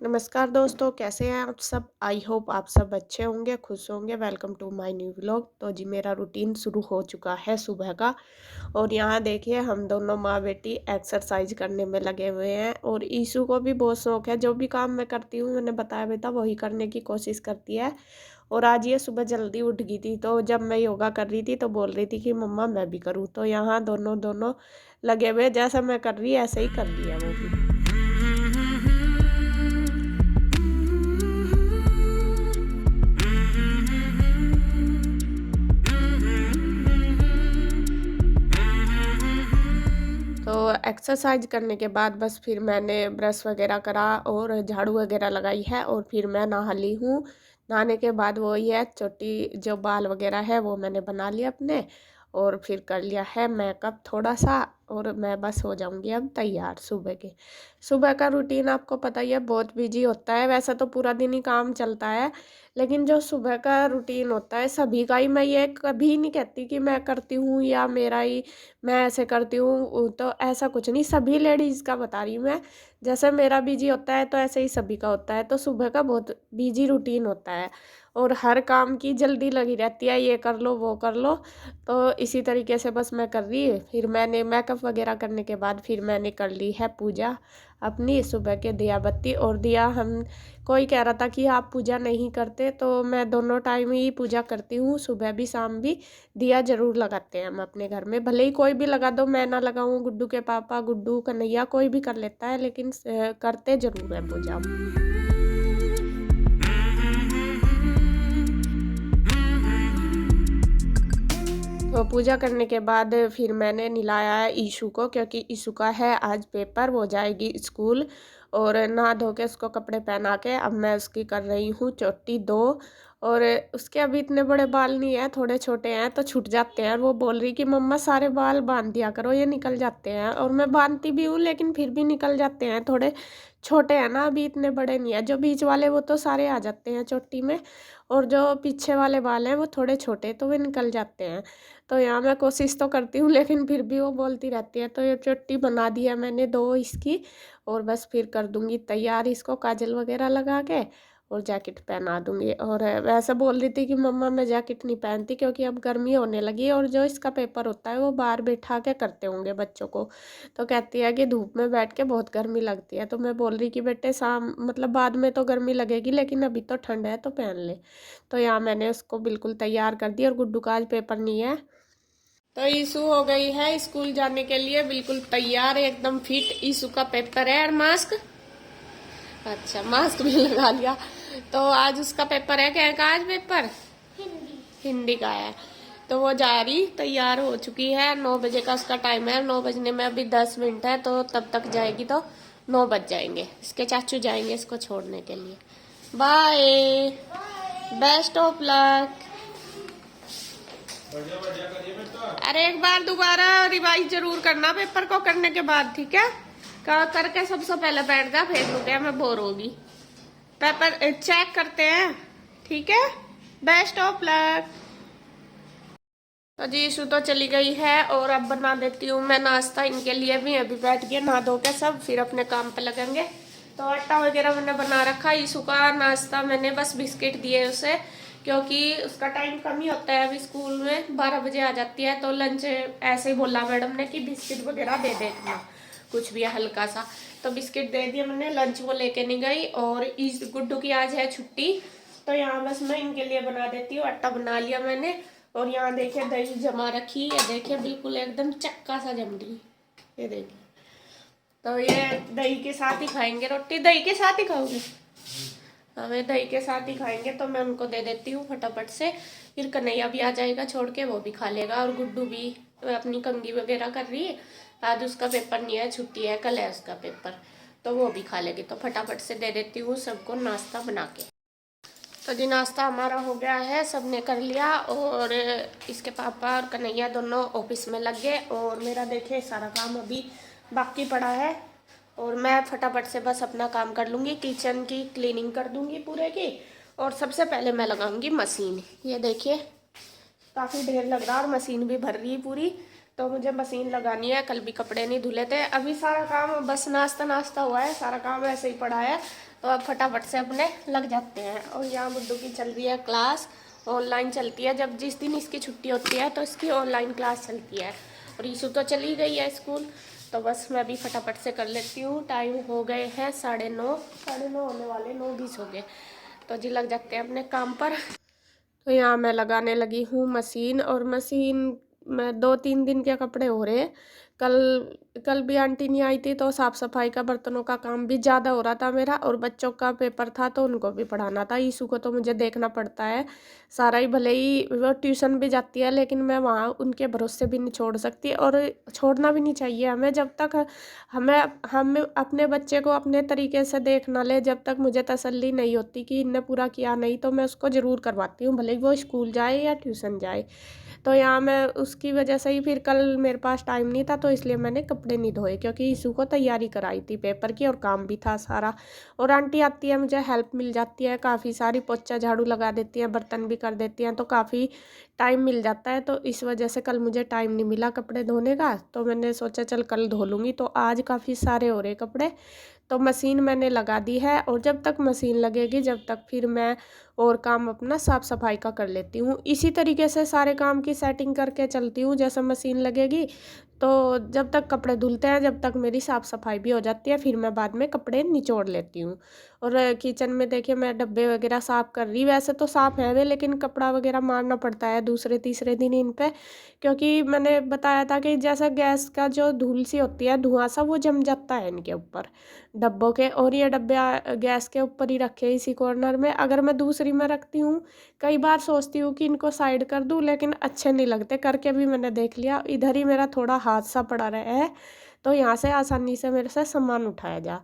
नमस्कार दोस्तों, कैसे हैं आप सब? आई होप आप सब अच्छे होंगे, खुश होंगे। Welcome to my new vlog. तो जी मेरा रूटीन शुरू हो चुका है सुबह का। और यहाँ देखिए हम दोनों माँ बेटी एक्सरसाइज करने में लगे हुए हैं। और ईशु को भी बहुत शौक है, जो भी काम मैं करती हूँ मैंने बताया बेटा वही करने की कोशिश करती है। और आज ये सुबह जल्दी उठ गई थी, तो जब मैं योगा कर रही थी तो बोल रही थी कि मम्मा मैं भी करूँ। तो यहाँ दोनों दोनों लगे हुए, जैसा मैं कर रही ऐसे ही कर रही है वो भी। तो एक्सरसाइज करने के बाद बस फिर मैंने ब्रश वगैरह करा और झाड़ू वगैरह लगाई है और फिर मैं नहा ली हूँ। नहाने के बाद वही है, चोटी जो बाल वगैरह है वो मैंने बना लिया अपने। और फिर कर लिया है मेकअप थोड़ा सा। और मैं बस हो जाऊंगी अब तैयार सुबह के। सुबह का रूटीन आपको पता ही है, बहुत बिजी होता है। वैसा तो पूरा दिन ही काम चलता है, लेकिन जो सुबह का रूटीन होता है सभी का ही, मैं ये कभी नहीं कहती कि मैं करती हूँ या मेरा ही मैं ऐसे करती हूँ। तो ऐसा कुछ नहीं, सभी लेडीज़ का बता रही हूँ मैं। जैसे मेरा बिजी होता है तो ऐसे ही सभी का होता है। तो सुबह का बहुत बिजी रूटीन होता है और हर काम की जल्दी लगी रहती है, ये कर लो वो कर लो। तो इसी तरीके से बस मैं कर रही। फिर मैंने मेकअप वगैरह करने के बाद फिर मैंने कर ली है पूजा अपनी सुबह के दिया बत्ती। और दिया हम कोई कह रहा था कि आप पूजा नहीं करते, तो मैं दोनों टाइम ही पूजा करती हूँ, सुबह भी शाम भी। दिया ज़रूर लगाते हैं हम अपने घर में, भले ही कोई भी लगा दो, मैं ना लगाऊँ, गुड्डू के पापा, गुड्डू कन्हैया कोई भी कर लेता है, लेकिन करते ज़रूर हैं पूजा हम। तो पूजा करने के बाद फिर मैंने नहलाया है ईशु को, क्योंकि ईशु का है आज पेपर, वो जाएगी स्कूल। और नहा धो के उसको कपड़े पहना के अब मैं उसकी कर रही हूँ चोटी दो। और उसके अभी इतने बड़े बाल नहीं है, थोड़े छोटे हैं तो छूट जाते हैं। और वो बोल रही कि मम्मा सारे बाल बांध दिया करो, ये निकल जाते हैं। और मैं बांधती भी हूँ लेकिन फिर भी निकल जाते हैं, थोड़े छोटे हैं ना, अभी इतने बड़े नहीं है। जो बीच वाले वो तो सारे आ जाते हैं चोटी में, और जो पीछे वाले बाल हैं वो थोड़े छोटे, तो वे निकल जाते हैं। तो यहाँ मैं कोशिश तो करती हूँ लेकिन फिर भी वो बोलती रहती है। तो ये चोटी बना दी है मैंने दो इसकी। और बस फिर कर दूँगी तैयार इसको काजल वगैरह लगा के, और जैकेट पहना दूँगी। और वैसे बोल रही थी कि मम्मा मैं जैकेट नहीं पहनती क्योंकि अब गर्मी होने लगी है, और जो इसका पेपर होता है वो बाहर बैठा के करते होंगे बच्चों को। तो कहती है कि धूप में बैठ के बहुत गर्मी लगती है। तो मैं बोल रही कि बेटे शाम मतलब बाद में तो गर्मी लगेगी, लेकिन अभी तो ठंड है तो पहन ले। तो यहाँ मैंने उसको बिल्कुल तैयार कर दिया। और गुड्डू का आज पेपर नहीं है। तो ईशु हो गई है स्कूल जाने के लिए बिल्कुल तैयार, एकदम फिट। ईशु का पेपर है। और मास्क, अच्छा मास्क भी लगा लिया। तो आज उसका पेपर है, क्या का आज पेपर? हिंदी का है। तो वो जा रही, तैयार हो चुकी है। 9 बजे का उसका टाइम है, 9 बजने में अभी 10 मिनट है, तो तब तक जाएगी तो 9 बज जाएंगे। इसके चाचू जाएंगे इसको छोड़ने के लिए। Bye, best of luck. अरे एक बार दोबारा रिवाइज जरूर करना पेपर को करने के बाद, ठीक है? करके सबसे पहले बैठ जा, फिर रुके मैं बोर होगी। पेपर चेक करते हैं, ठीक है? Best of luck. तो जी ईशु तो चली गई है और अब बना देती हूँ मैं नाश्ता इनके लिए भी। अभी बैठ गए नहा धो के सब, फिर अपने काम पे लगेंगे। तो आटा वगैरह मैंने बना रखा। ईशु का नाश्ता मैंने बस बिस्किट दिए उसे, क्योंकि उसका टाइम कम ही होता है। अभी स्कूल में 12 बजे आ जाती है, तो लंच ऐसे ही बोला मैडम ने कि बिस्किट वगैरह दे देना, कुछ भी हल्का सा। तो बिस्किट दे दिया मैंने, लंच वो लेके नहीं गई। और इस गुड्डू की आज है छुट्टी, तो यहाँ बस मैं इनके लिए बना देती हूँ। आटा बना लिया मैंने। और यहाँ देखिए दही जमा रखी है, देखिए बिल्कुल एकदम चक्का सा जम रही, ये देखिए। तो ये दही के साथ ही खाएंगे, रोटी दही के साथ ही खाओगे? हमें दही के साथ ही खाएंगे। तो मैं उनको दे देती हूँ फटाफट से, फिर कन्हैया भी आ जाएगा छोड़ के, वो भी खा लेगा। और गुड्डू भी अपनी कंघी वगैरह कर रही है, आज उसका पेपर नहीं है, छुट्टी है, कल है उसका पेपर, तो वो भी खा लेगी। तो फटाफट से दे देती हूँ सबको नाश्ता बना के। तो जी नाश्ता हमारा हो गया है, सबने कर लिया। और इसके पापा और कन्हैया दोनों ऑफिस में लग गए, और मेरा देखिए सारा काम अभी बाकी पड़ा है। और मैं फटाफट से बस अपना काम कर लूँगी, किचन की क्लीनिंग कर दूँगी पूरे की। और सबसे पहले मैं लगाऊंगी मशीन, ये देखिए काफ़ी ढेर लग रहा है और मशीन भी भर रही है पूरी। तो मुझे मशीन लगानी है, कल भी कपड़े नहीं धुले थे। अभी सारा काम बस नाश्ता नाश्ता हुआ है, सारा काम ऐसे ही पड़ा है, तो अब फटाफट से अपने लग जाते हैं। और यहाँ गुड्डू की चल रही है क्लास, ऑनलाइन चलती है। जब जिस दिन इसकी छुट्टी होती है तो इसकी ऑनलाइन क्लास चलती है। और ईशू तो चली गई है स्कूल, तो बस मैं भी फटाफट से कर लेती हूँ। टाइम हो गए हैं 9:30, 9:30 होने वाले, 9:20 हो गए। तो जी लग जाते हैं अपने काम पर। तो यहाँ मैं लगाने लगी हूँ मशीन, और मशीन में 2-3 दिन के कपड़े हो रहे हैं। कल कल भी आंटी नहीं आई थी, तो साफ़ सफाई का, बर्तनों का काम भी ज़्यादा हो रहा था मेरा, और बच्चों का पेपर था तो उनको भी पढ़ाना था। ईशू को तो मुझे देखना पड़ता है सारा ही, भले ही वो ट्यूशन भी जाती है, लेकिन मैं वहाँ उनके भरोसे भी नहीं छोड़ सकती, और छोड़ना भी नहीं चाहिए हमें। जब तक हमें हम अपने बच्चे को अपने तरीके से देख ना ले, जब तक मुझे तसल्ली नहीं होती कि इनने पूरा किया नहीं, तो मैं उसको ज़रूर करवाती हूँ, भले ही वो स्कूल जाए या ट्यूशन जाए। तो यहाँ मैं उसकी वजह से ही फिर कल मेरे पास टाइम नहीं था, तो इसलिए मैंने कपड़े नहीं धोए, क्योंकि ईशू को तैयारी कराई थी पेपर की, और काम भी था सारा। और आंटी आती है, मुझे हेल्प मिल जाती है काफ़ी सारी, पोछा झाड़ू लगा देती है, बर्तन भी कर देती हैं, तो काफ़ी टाइम मिल जाता है। तो इस वजह से कल मुझे टाइम नहीं मिला कपड़े धोने का, तो मैंने सोचा चल कल धो लूँगी। तो आज काफ़ी सारे हो रहे कपड़े, तो मशीन मैंने लगा दी है, और जब तक मशीन लगेगी जब तक फिर मैं और काम अपना साफ़ सफाई का कर लेती हूँ। इसी तरीके से सारे काम की सेटिंग करके चलती हूँ। जैसे मशीन लगेगी तो जब तक कपड़े धुलते हैं जब तक मेरी साफ़ सफाई भी हो जाती है, फिर मैं बाद में कपड़े निचोड़ लेती हूँ। और किचन में देखिए मैं डब्बे वगैरह साफ़ कर रही, वैसे तो साफ़ है वे, लेकिन कपड़ा वगैरह मारना पड़ता है दूसरे तीसरे दिन इन पे, क्योंकि मैंने बताया था कि जैसा गैस का जो धूल सी होती है, धुआं सा, वो जम जाता है इनके ऊपर डब्बों के। और ये डब्बे गैस के ऊपर ही रखे इसी कॉर्नर में। अगर मैं दूसरी में रखती हूँ, कई बार सोचती हूँ कि इनको साइड कर दूँ, लेकिन अच्छे नहीं लगते, करके भी मैंने देख लिया। इधर ही मेरा थोड़ा हाथ सा पड़ा रहा है, तो यहाँ से आसानी से मेरे से सामान उठाया जा।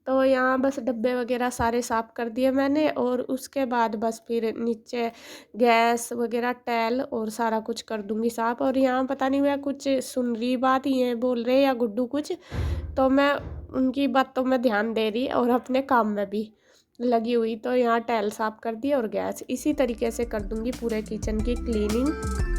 तो यहाँ बस डब्बे वगैरह सारे साफ़ कर दिए मैंने, और उसके बाद बस फिर नीचे गैस वगैरह टैल और सारा कुछ कर दूँगी साफ़। और यहाँ पता नहीं मैं कुछ सुन रही बात, ये बोल रहे या गुड्डू कुछ, तो मैं उनकी बातों में ध्यान दे रही और अपने काम में भी लगी हुई। तो यहाँ टैल साफ़ कर दी, और गैस इसी तरीके से कर दूँगी पूरे किचन की क्लीनिंग।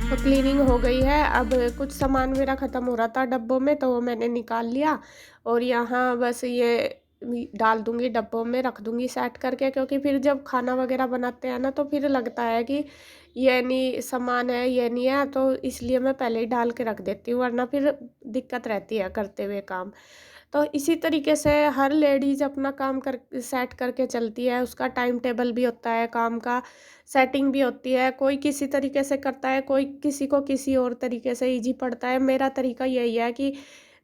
तो क्लीनिंग हो गई है। अब कुछ सामान मेरा ख़त्म हो रहा था डब्बों में, तो वो मैंने निकाल लिया, और यहाँ बस ये डाल दूँगी डब्बों में, रख दूँगी सेट करके, क्योंकि फिर जब खाना वगैरह बनाते हैं ना, तो फिर लगता है कि ये नहीं सामान है, ये नहीं है, तो इसलिए मैं पहले ही डाल के रख देती हूँ, वरना फिर दिक्कत रहती है करते हुए काम। तो इसी तरीके से हर लेडीज़ अपना काम कर सेट करके चलती है, उसका टाइम टेबल भी होता है, काम का सेटिंग भी होती है। कोई किसी तरीके से करता है, कोई किसी को किसी और तरीके से ईज़ी पड़ता है। मेरा तरीका यही है कि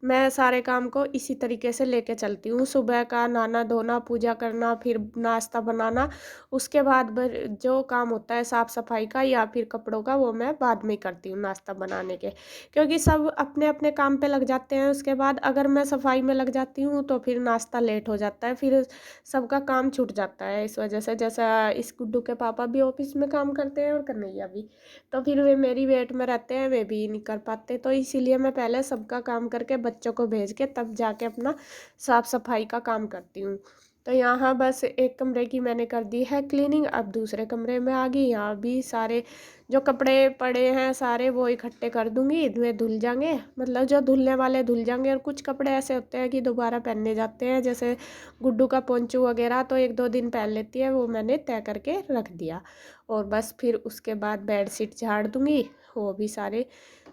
मैं सारे काम को इसी तरीके से लेके चलती हूँ। सुबह का नहाना-धोना, पूजा करना, फिर नाश्ता बनाना, उसके बाद जो काम होता है साफ़-सफ़ाई का या फिर कपड़ों का, वो मैं बाद में करती हूँ नाश्ता बनाने के। क्योंकि सब अपने-अपने काम पे लग जाते हैं, उसके बाद अगर मैं सफाई में लग जाती हूँ तो फिर नाश्ता लेट हो जाता है, फिर सबका काम छूट जाता है। इस वजह से जैसा इस गुड्डू के पापा भी ऑफिस में काम करते हैं और कन्हैया भी, तो फिर वे मेरी वेट में रहते हैं, वे भी नहीं कर पाते। तो इसीलिए मैं पहले सबका काम करके बच्चों को भेज के तब जाके अपना साफ़ सफाई का काम करती हूँ। तो यहाँ बस एक कमरे की मैंने कर दी है क्लीनिंग, अब दूसरे कमरे में आ गई। यहाँ भी सारे जो कपड़े पड़े हैं सारे वो इकट्ठे कर दूँगी, वे धुल जाएँगे, मतलब जो धुलने वाले धुल जाएँगे। और कुछ कपड़े ऐसे होते हैं कि दोबारा पहनने जाते हैं, जैसे गुड्डू का पोंचू वगैरह, तो 1-2 दिन पहन लेती है, वो मैंने तय करके रख दिया। और बस फिर उसके बाद बेडशीट झाड़ दूँगी, वो भी सारे,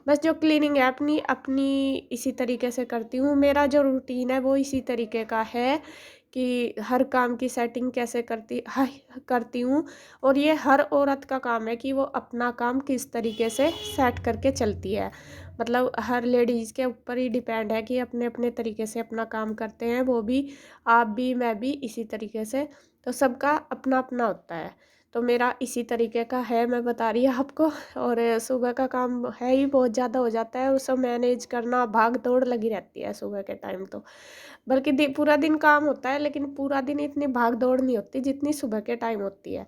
बस जो क्लीनिंग है अपनी अपनी इसी तरीके से करती हूँ। मेरा जो रूटीन है वो इसी तरीके का है कि हर काम की सेटिंग कैसे करती हूँ। और ये हर औरत का काम है कि वो अपना काम किस तरीके से सेट करके चलती है। मतलब हर लेडीज़ के ऊपर ही डिपेंड है कि अपने-अपने तरीके से अपना काम करते हैं, वो भी, आप भी, मैं भी इसी तरीके से। तो सबका अपना-अपना होता है। तो मेरा इसी तरीके का है, मैं बता रही हूँ आपको। और सुबह का काम है ही बहुत ज़्यादा हो जाता है, उसे मैनेज करना, भाग-दौड़ लगी रहती है सुबह के टाइम तो। बल्कि पूरा दिन काम होता है, लेकिन पूरा दिन इतनी भाग-दौड़ नहीं होती जितनी सुबह के टाइम होती है।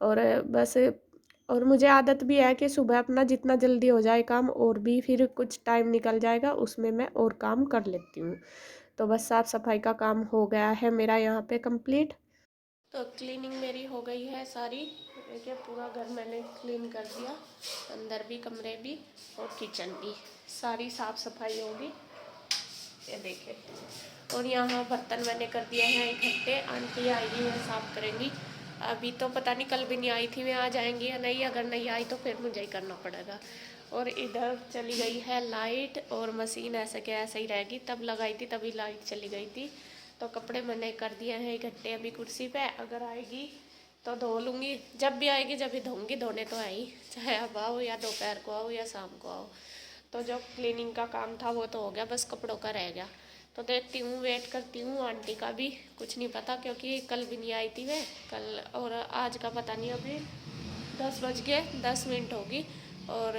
और बस और मुझे आदत भी है कि सुबह अपना जितना जल्दी हो जाए काम और भी फिर कुछ टाइम निकल जाएगा उसमें मैं और काम कर लेती हूँ। तो बस साफ़ सफाई का काम हो गया है मेरा यहाँ पे कंप्लीट। तो क्लीनिंग मेरी हो गई है सारी। देखिए पूरा घर मैंने क्लीन कर दिया, अंदर भी कमरे भी और किचन भी सारी साफ़ सफाई होगी। ये देखिए, और यहाँ बर्तन मैंने कर दिए हैं इकट्ठे। आंटी आएगी वो साफ़ करेंगी। अभी तो पता नहीं, कल भी नहीं आई थी, वे आ जाएंगी या नहीं। अगर नहीं आई तो फिर मुझे ही करना पड़ेगा। और इधर चली गई है लाइट और मशीन ऐसे के ऐसे ही रहेगी। तब लगाई थी तभी लाइट चली गई थी। तो कपड़े मैंने कर दिए हैं इकट्ठे अभी कुर्सी पे। अगर आएगी तो धो लूँगी, जब भी आएगी जब भी धोऊँगी। धोने तो आई, चाहे अब आओ या दोपहर को आओ या शाम को आओ। तो जो क्लीनिंग का काम था वो तो हो गया, बस कपड़ों का रह गया। तो देखती हूँ, वेट करती हूँ आंटी का भी। कुछ नहीं पता क्योंकि कल भी नहीं आई थी वे, कल और आज का पता नहीं। अभी 10 बज गए 10 मिनट होगी और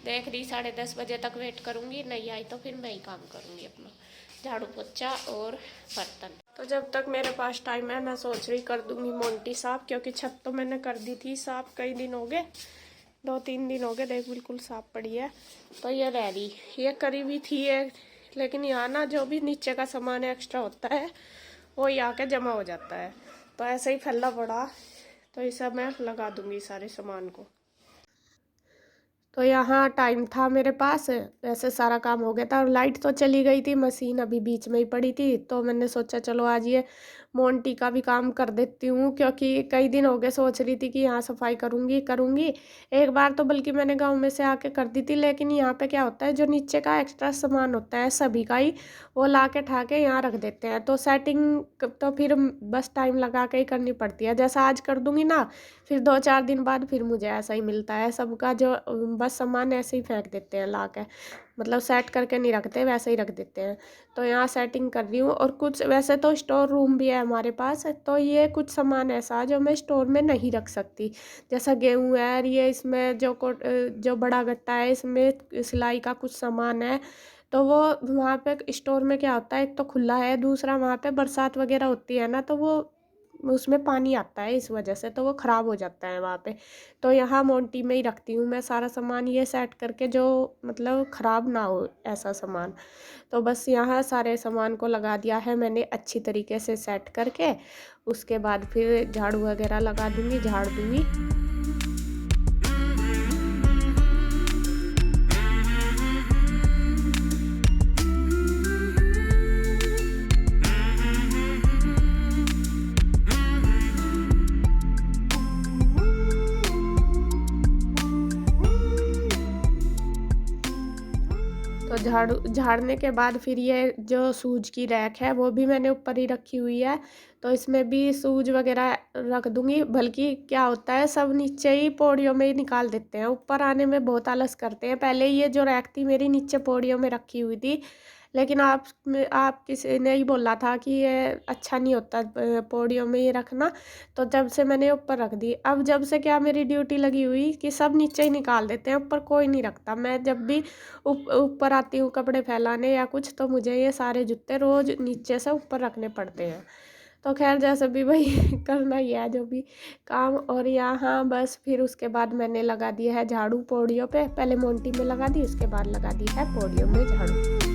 देख रही 10:30 बजे तक वेट करूँगी। नहीं आई तो फिर मैं ही काम करूँगी अपना, झाड़ू पोछा और बर्तन। तो जब तक मेरे पास टाइम है मैं सोच रही कर दूँगी मोंटी साफ़, क्योंकि छत तो मैंने कर दी थी साफ़। कई दिन हो गए, 2-3 दिन हो गए, देख बिल्कुल साफ़ पड़ी है। तो ये रह रही, ये करी भी थी ये, लेकिन यहाँ ना जो भी नीचे का सामान एक्स्ट्रा होता है वो यहाँ के जमा हो जाता है। तो ऐसे ही फैला पड़ा, तो इसे मैं लगा दूँगी सारे सामान को। तो यहाँ टाइम था मेरे पास, वैसे सारा काम हो गया था और लाइट तो चली गई थी, मशीन अभी बीच में ही पड़ी थी। तो मैंने सोचा चलो आज ये मोंटी का भी काम कर देती हूँ, क्योंकि कई दिन हो गए सोच रही थी कि यहाँ सफाई करूँगी करूँगी। एक बार तो बल्कि मैंने गांव में से आके कर दी थी, लेकिन यहाँ पे क्या होता है, जो नीचे का एक्स्ट्रा सामान होता है सभी का ही, वो ला के ठा के यहाँ रख देते हैं। तो सेटिंग तो फिर बस टाइम लगा के ही करनी पड़ती है। जैसा आज कर दूँगी ना, फिर 2-4 दिन बाद फिर मुझे ऐसा ही मिलता है सबका, जो बस सामान ऐसे ही फेंक देते हैं ला के, मतलब सेट करके नहीं रखते, वैसे ही रख देते हैं। तो यहाँ सेटिंग कर रही हूँ। और कुछ वैसे तो स्टोर रूम भी है हमारे पास, तो ये कुछ सामान ऐसा जो मैं स्टोर में नहीं रख सकती, जैसा गेहूँ है, और ये इसमें जो बड़ा गट्टा है इसमें सिलाई का कुछ सामान है। तो वो वहाँ पे स्टोर में क्या होता है, एक तो खुला है, दूसरा वहाँ पे बरसात वगैरह होती है ना, तो वो उसमें पानी आता है, इस वजह से तो वो ख़राब हो जाता है वहाँ पे। तो यहाँ मोंटी में ही रखती हूँ मैं सारा सामान, ये सेट करके जो मतलब ख़राब ना हो ऐसा सामान। तो बस यहाँ सारे सामान को लगा दिया है मैंने अच्छी तरीके से सेट करके। उसके बाद फिर झाड़ू वगैरह लगा दूँगी, झाड़ दूँगी। तो झाड़ने के बाद फिर ये जो सूज की रैक है वो भी मैंने ऊपर ही रखी हुई है। तो इसमें भी सूज वगैरह रख दूँगी। बल्कि क्या होता है, सब नीचे ही पौड़ियों में ही निकाल देते हैं, ऊपर आने में बहुत आलस करते हैं। पहले ये जो रैक थी मेरी नीचे पौड़ियों में रखी हुई थी, लेकिन आप किसी ने ही बोला था कि ये अच्छा नहीं होता पौड़ियों में ये रखना, तो जब से मैंने ऊपर रख दी। अब जब से क्या मेरी ड्यूटी लगी हुई कि सब नीचे ही निकाल देते हैं, ऊपर कोई नहीं रखता। मैं जब भी ऊपर आती हूँ कपड़े फैलाने या कुछ, तो मुझे ये सारे जूते रोज़ नीचे से ऊपर रखने पड़ते हैं। तो खैर जैसे भी भाई करना ही है जो भी काम। और यहाँ बस फिर उसके बाद मैंने लगा दिया है झाड़ू पौड़ियों पे, पहले मोंटी में लगा दी, उसके बाद लगा दी है पौड़ियों में झाड़ू।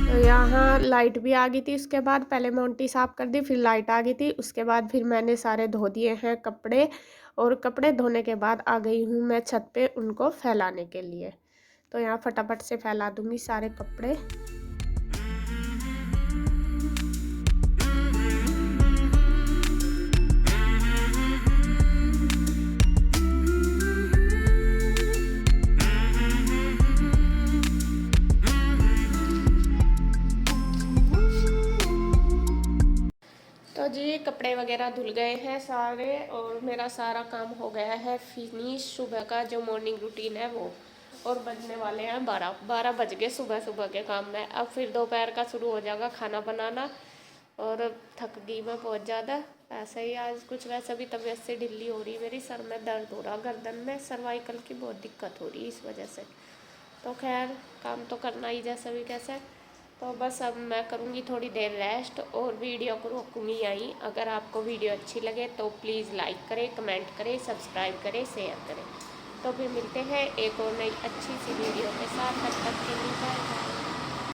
तो यहाँ लाइट भी आ गई थी, उसके बाद पहले मोंटी साफ़ कर दी, फिर लाइट आ गई थी, उसके बाद फिर मैंने सारे धो दिए हैं कपड़े। और कपड़े धोने के बाद आ गई हूँ मैं छत पे उनको फैलाने के लिए। तो यहाँ फटाफट से फैला दूँगी सारे कपड़े। तो जी कपड़े वगैरह धुल गए हैं सारे और मेरा सारा काम हो गया है फिनिश। सुबह का जो मॉर्निंग रूटीन है वो, और बजने वाले हैं 12 बज गए सुबह सुबह के काम में। अब फिर दोपहर का शुरू हो जाएगा खाना बनाना। और थक गई मैं बहुत ज़्यादा, ऐसे ही आज कुछ वैसे भी तबीयत से ढिल्ली हो रही, मेरी सर में दर्द हो रहा, गर्दन में सर्वाइकल की बहुत दिक्कत हो रही है इस वजह से। तो खैर काम तो करना ही जैसे भी कैसे। तो बस अब मैं करूँगी थोड़ी देर रेस्ट और वीडियो को रोकूँगी यहीं। अगर आपको वीडियो अच्छी लगे तो प्लीज़ लाइक करें, कमेंट करें, सब्सक्राइब करें, शेयर करें। तो फिर मिलते हैं एक और नई अच्छी सी वीडियो।